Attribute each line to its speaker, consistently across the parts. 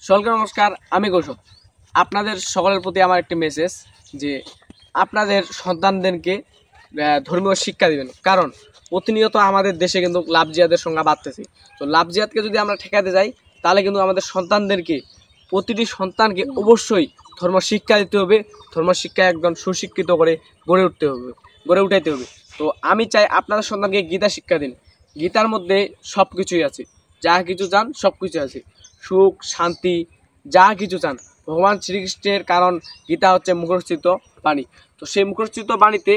Speaker 1: সকলকে নমস্কার, আমি কৌশল। আপনাদের সকলের প্রতি আমার একটি মেসেজ যে আপনাদের সন্তানদেরকে ধর্মীয় শিক্ষা দিবেন। কারণ প্রতিনিয়ত আমাদের দেশে কিন্তু লাভ জিহাদের সংখ্যা বাড়তেছে। তো লাভ জিহাদকে যদি আমরা ঠেকাতে যাই তাহলে কিন্তু আমাদের সন্তানদেরকে, প্রতিটি সন্তানকে অবশ্যই ধর্ম শিক্ষা দিতে হবে। ধর্ম শিক্ষা একদম সুশিক্ষিত করে গড়ে উঠাইতে হবে। তো আমি চাই আপনাদের সন্তানকে গীতা শিক্ষা দিন। গীতার মধ্যে সব কিছুই আছে, যা কিছু চান সব কিছু আছে, সুখ শান্তি যা কিছু চান ভগবান শ্রীকৃষ্ণের। কারণ গীতা হচ্ছে মুখস্থিত বাণী। তো সেই মুখস্থিত বাণীতে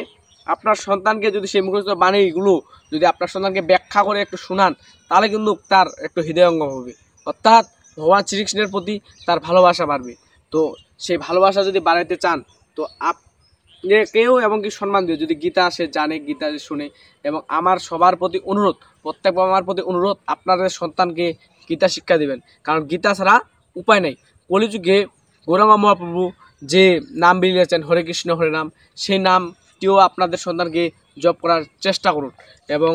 Speaker 1: আপনার সন্তানকে যদি সেই মুখস্থিত বাণীগুলো যদি আপনার সন্তানকে ব্যাখ্যা করে একটু শোনান, তাহলে কিন্তু তার একটু হৃদয়ঙ্গম হবে, অর্থাৎ ভগবান শ্রীকৃষ্ণের প্রতি তার ভালোবাসা বাড়বে। তো সেই ভালোবাসা যদি বাড়াইতে চান, তো কেউ এবং কি সম্মান দিয়ে যদি গীতা সে জানে, গীতা শুনে, এবং আমার সবার প্রতি অনুরোধ, প্রত্যেক বাবা মার প্রতি অনুরোধ, আপনাদের সন্তানকে গীতা শিক্ষা দেবেন। কারণ গীতা ছাড়া উপায় নেই। কলিযুগে গৌরাঙ্গ মহাপ্রভু যে নাম বেরিয়েছেন হরে কৃষ্ণ হরে নাম, সেই নামটিও আপনাদের সন্তানকে জপ করার চেষ্টা করুন। এবং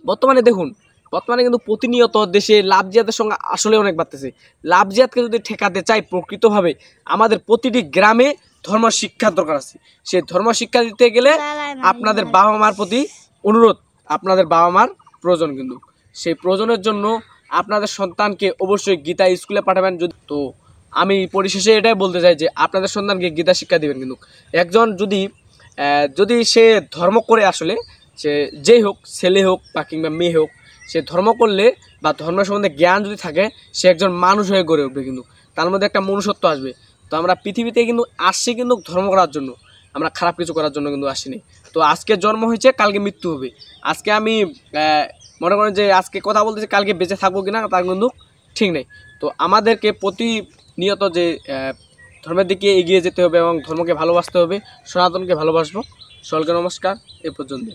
Speaker 1: বর্তমানে দেখুন, বর্তমানে কিন্তু প্রতিনিয়ত দেশে লাভ জিহাদের সংখ্যা আসলে অনেক বাড়তেছে। লাভ জিহাদকে যদি ঠেকাতে চাই প্রকৃতভাবে, আমাদের প্রতিটি গ্রামে ধর্ম শিক্ষার দরকার আছে। সেই ধর্ম শিক্ষা দিতে গেলে আপনাদের বাবা মার প্রতি অনুরোধ, আপনাদের বাবা মার প্রয়োজন। কিন্তু সেই প্রয়োজনের জন্য আপনাদের সন্তানকে অবশ্যই গীতা স্কুলে পাঠাবেন। তো আমি পরিশেষে এটাই বলতে চাই যে আপনাদের সন্তানকে গীতা শিক্ষা দিবেন। কিন্তু একজন যদি সে ধর্ম করে, আসলে সে যেই হোক, ছেলে হোক বা কিংবা মেয়ে হোক, সে ধর্ম করলে বা ধর্ম সম্বন্ধে জ্ঞান যদি থাকে, সে একজন মানুষ হয়ে গড়ে উঠবে। কিন্তু তার মধ্যে একটা মনুষ্যত্ব আসবে। তো আমরা পৃথিবীতে কিন্তু আসছি কিন্তু ধর্ম করার জন্য, আমরা খারাপ কিছু করার জন্য কিন্তু আসিনি। তো আজকে জন্ম হয়েছে, কালকে মৃত্যু হবে। আজকে আমি মনে করেন যে আজকে কথা বলতেছি, কালকে বেঁচে থাকবো কিনা তার কিন্তু ঠিক নেই। তো আমাদেরকে প্রতিনিয়ত যে ধর্মের দিকে এগিয়ে যেতে হবে এবং ধর্মকে ভালোবাসতে হবে, সনাতনকে ভালোবাসবো। সকলকে নমস্কার, এ পর্যন্ত।